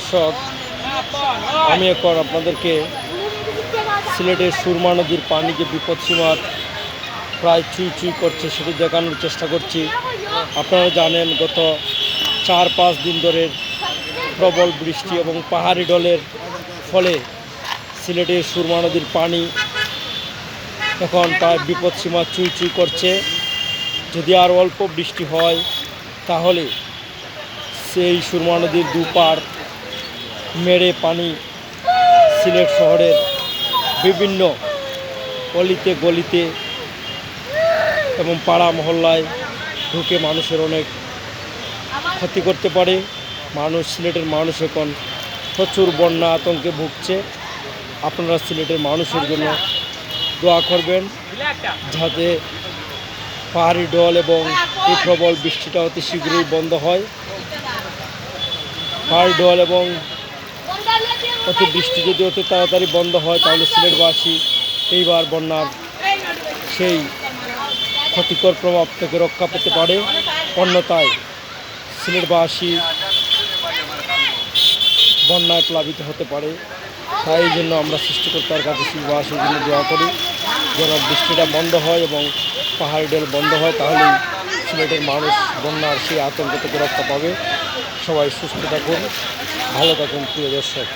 দর্শক, আমি এখন আপনাদেরকে সিলেটের সুরমা নদীর পানি যে বিপদসীমার প্রায় চুই চুই করছে সেটি দেখানোর চেষ্টা করছি। আপনারা জানেন গত 4-5 দিন ধরে প্রবল বৃষ্টি এবং পাহাড়ি ঢলের ফলে সিলেটের সুরমা নদীর পানি এখন প্রায় বিপদসীমা চুই চুই করছে। যদি আর অল্প বৃষ্টি হয় তাহলে সেই সুরমা নদীর দুপার মেরে পানি সিলেট শহরের বিভিন্ন অলিতে গলিতে এবং পাড়া মহল্লায় ঢুকে মানুষের অনেক ক্ষতি করতে পারে। সিলেটের মানুষ এখন প্রচুর বন্যা আতঙ্কে ভুগছে। আপনারা সিলেটের মানুষের জন্য দোয়া করবেন যাতে পাহাড়ি ঢল এবং এই প্রবল বৃষ্টিটা অতি শীঘ্রই বন্ধ হয়। পাহাড়ি ঢল এবং বৃষ্টি যদি অতি তাড়াতাড়ি বন্ধ হয় তাহলে সিলেটবাসী এইবার বন্যার সেই ক্ষতিকর প্রভাব থেকে রক্ষা পেতে পারে। অন্যথায় সিলেটবাসী বন্যায় প্লাবিত হতে পারে। তাই এই জন্য আমরা সৃষ্টিকর্তার কাছে সিলেটবাসীর জন্য দোয়া করি যেন বৃষ্টিটা বন্ধ হয় এবং পাহাড়ি ঢল বন্ধ হয়, তাহলেই সিলেটের মানুষ বন্যার সেই আতঙ্ক থেকে রক্ষা পাবে। সবাই সুস্থ থাকুন, ভালো থাকুন প্রিয় দর্শক।